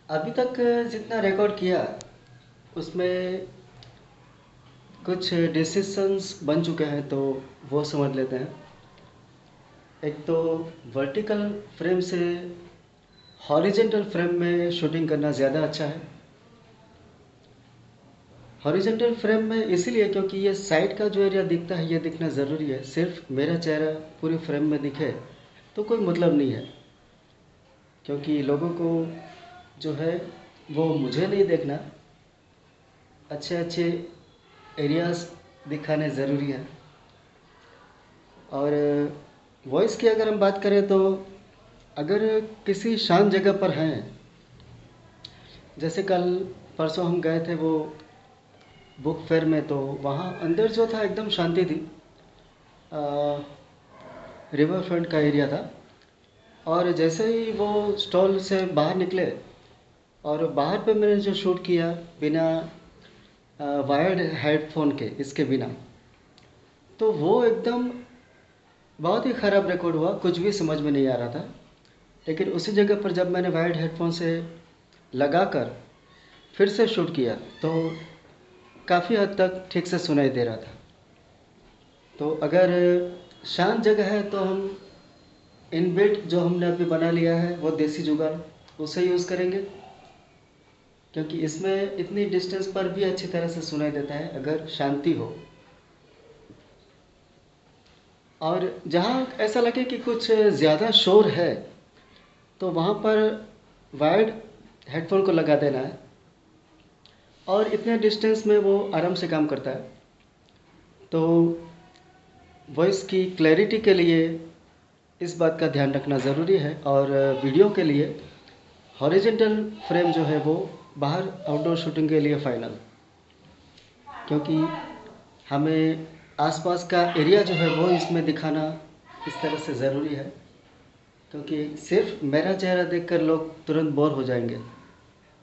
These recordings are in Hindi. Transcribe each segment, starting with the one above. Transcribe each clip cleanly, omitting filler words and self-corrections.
अभी तक जितना रिकॉर्ड किया उसमें कुछ डिसीजंस बन चुके हैं, तो वो समझ लेते हैं। एक तो वर्टिकल फ्रेम से हॉरिजेंटल फ्रेम में शूटिंग करना ज़्यादा अच्छा है। हॉरिजेंटल फ्रेम में इसीलिए क्योंकि ये साइड का जो एरिया दिखता है ये दिखना ज़रूरी है। सिर्फ मेरा चेहरा पूरी फ्रेम में दिखे तो कोई मतलब नहीं है, क्योंकि लोगों को जो है वो मुझे नहीं देखना, अच्छे अच्छे एरियाज दिखाने ज़रूरी है। और वॉइस की अगर हम बात करें तो अगर किसी शांत जगह पर हैं, जैसे कल परसों हम गए थे वो बुक फेयर में, तो वहाँ अंदर जो था एकदम शांति थी। रिवर फ्रंट का एरिया था, और जैसे ही वो स्टॉल से बाहर निकले और बाहर पे मैंने जो शूट किया बिना वायर्ड हेडफोन के, इसके बिना, तो वो एकदम बहुत ही ख़राब रिकॉर्ड हुआ, कुछ भी समझ में नहीं आ रहा था। लेकिन उसी जगह पर जब मैंने वायर्ड हेडफोन से लगाकर फिर से शूट किया तो काफ़ी हद तक ठीक से सुनाई दे रहा था। तो अगर शांत जगह है तो हम इनबिल्ट जो हमने अभी बना लिया है वो देसी जुगाड़, उसे यूज़ करेंगे, क्योंकि इसमें इतनी डिस्टेंस पर भी अच्छी तरह से सुनाई देता है अगर शांति हो। और जहाँ ऐसा लगे कि कुछ ज़्यादा शोर है तो वहाँ पर वायर्ड हेडफोन को लगा देना है, और इतने डिस्टेंस में वो आराम से काम करता है। तो वॉइस की क्लैरिटी के लिए इस बात का ध्यान रखना ज़रूरी है। और वीडियो के लिए हॉरिजेंटल फ्रेम जो है वो बाहर आउटडोर शूटिंग के लिए फ़ाइनल, क्योंकि हमें आसपास का एरिया जो है वो इसमें दिखाना इस तरह से ज़रूरी है, क्योंकि सिर्फ मेरा चेहरा देखकर लोग तुरंत बोर हो जाएंगे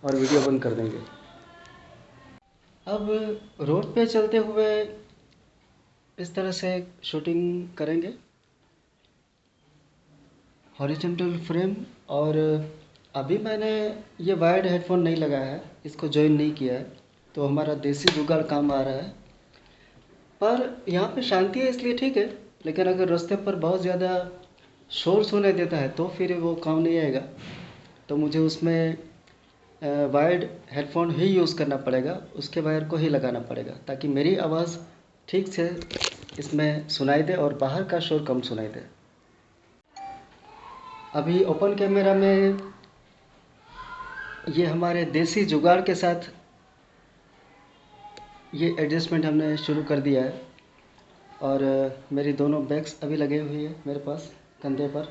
और वीडियो बंद कर देंगे। अब रोड पे चलते हुए इस तरह से शूटिंग करेंगे, हॉरिजॉन्टल फ्रेम। और अभी मैंने ये वायर्ड हेडफोन नहीं लगाया है, इसको जॉइन नहीं किया है, तो हमारा देसी जुगाड़ काम आ रहा है। पर यहाँ पे शांति है इसलिए ठीक है, लेकिन अगर रास्ते पर बहुत ज़्यादा शोर सुनाई देता है तो फिर वो काम नहीं आएगा। तो मुझे उसमें वायर्ड हेडफोन ही यूज़ करना पड़ेगा, उसके वायर को ही लगाना पड़ेगा, ताकि मेरी आवाज़ ठीक से इसमें सुनाई दे और बाहर का शोर कम सुनाई दे। अभी ओपन कैमरा में ये हमारे देसी जुगाड़ के साथ ये एडजस्टमेंट हमने शुरू कर दिया है। और मेरी दोनों बैग्स अभी लगे हुए हैं मेरे पास कंधे पर,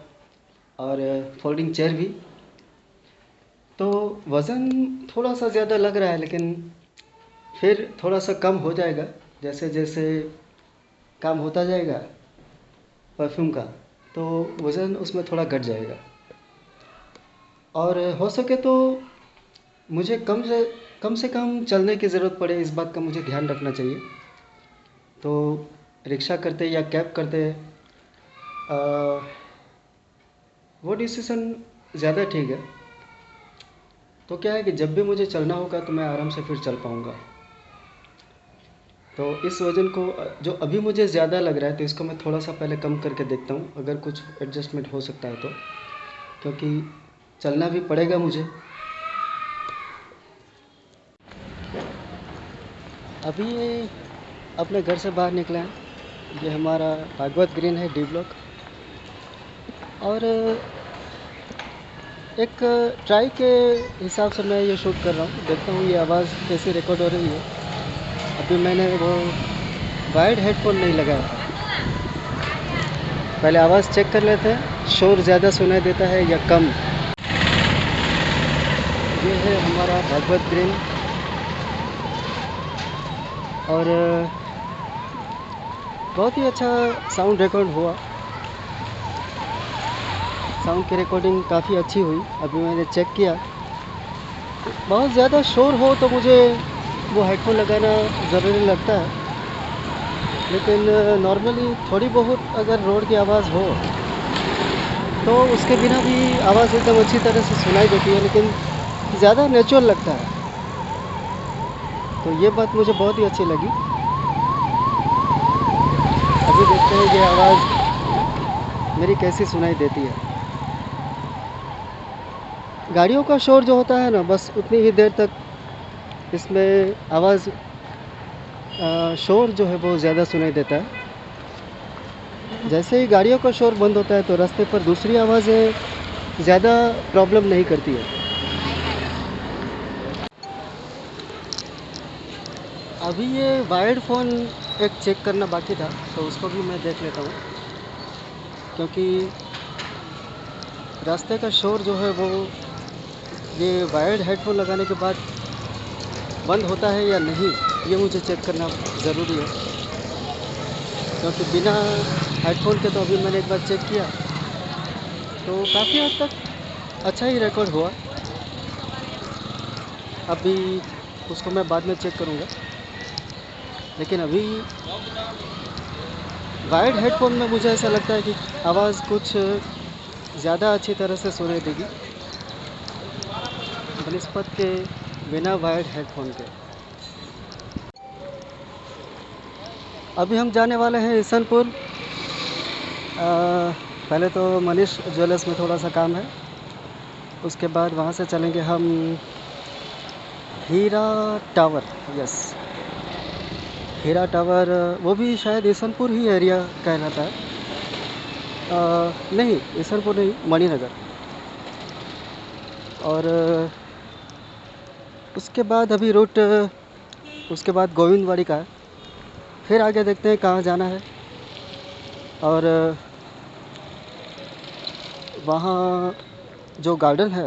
और फोल्डिंग चेयर भी। तो वज़न थोड़ा सा ज़्यादा लग रहा है, लेकिन फिर थोड़ा सा कम हो जाएगा जैसे जैसे काम होता जाएगा परफ्यूम का, तो वज़न उसमें थोड़ा घट जाएगा। और हो सके तो मुझे कम से कम चलने की ज़रूरत पड़े, इस बात का मुझे ध्यान रखना चाहिए। तो रिक्शा करते या कैब करते वो डिसीज़न ज़्यादा ठीक है। तो क्या है कि जब भी मुझे चलना होगा तो मैं आराम से फिर चल पाऊँगा। तो इस वज़न को जो अभी मुझे ज़्यादा लग रहा है, तो इसको मैं थोड़ा सा पहले कम करके देखता हूँ, अगर कुछ एडजस्टमेंट हो सकता है तो, क्योंकि चलना भी पड़ेगा मुझे। अभी ये अपने घर से बाहर निकले हैं, ये हमारा भागवत ग्रीन है, डी ब्लॉक। और एक ट्राई के हिसाब से मैं ये शूट कर रहा हूँ, देखता हूँ ये आवाज़ कैसी रिकॉर्ड हो रही है। अभी मैंने वो वायर्ड हेडफोन नहीं लगाया था, पहले आवाज़ चेक कर लेते हैं शोर ज़्यादा सुनाई देता है या कम। ये है हमारा भागवत ग्रीन। और बहुत ही अच्छा साउंड रिकॉर्ड हुआ, साउंड की रिकॉर्डिंग काफ़ी अच्छी हुई। अभी मैंने चेक किया, बहुत ज़्यादा शोर हो तो मुझे वो हेडफोन लगाना ज़रूरी लगता है, लेकिन नॉर्मली थोड़ी बहुत अगर रोड की आवाज़ हो तो उसके बिना भी आवाज़ एकदम अच्छी तरह से सुनाई देती है। लेकिन ज़्यादा नेचुरल लगता है। तो ये बात मुझे बहुत ही अच्छी लगी। अभी देखते हैं ये आवाज़ मेरी कैसी सुनाई देती है। गाड़ियों का शोर जो होता है ना, बस उतनी ही देर तक इसमें आवाज़ शोर जो है वो ज़्यादा सुनाई देता है। जैसे ही गाड़ियों का शोर बंद होता है तो रास्ते पर दूसरी आवाज़ें ज़्यादा प्रॉब्लम नहीं करती है। अभी ये वायर्ड फ़ोन एक चेक करना बाकी था, तो उसको भी मैं देख लेता हूँ, क्योंकि रास्ते का शोर जो है वो ये वायर्ड हेडफोन लगाने के बाद बंद होता है या नहीं, ये मुझे चेक करना ज़रूरी है। क्योंकि बिना हेडफोन के तो अभी मैंने एक बार चेक किया तो काफ़ी हद तक अच्छा ही रिकॉर्ड हुआ। अभी उसको मैं बाद में चेक करूँगा, लेकिन अभी वायर्ड हेडफोन में मुझे ऐसा लगता है कि आवाज़ कुछ ज़्यादा अच्छी तरह से सुनाई देगी बनिस्बत के बिना वायर्ड हेडफोन के। अभी हम जाने वाले हैं ईसनपुर। पहले तो मनीष ज्वेलर्स में थोड़ा सा काम है, उसके बाद वहाँ से चलेंगे हम हीरा टावर। यस, हीरा टावर, वो भी शायद ईसनपुर ही एरिया कहलाता है। नहीं, ईसनपुर नहीं, मणिनगर। और उसके बाद अभी रूट उसके बाद गोविंदवाड़ी का है। फिर आगे देखते हैं कहाँ जाना है, और वहाँ जो गार्डन है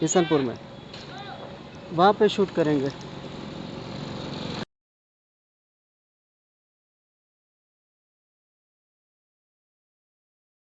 ईसनपुर में, वहाँ पे शूट करेंगे।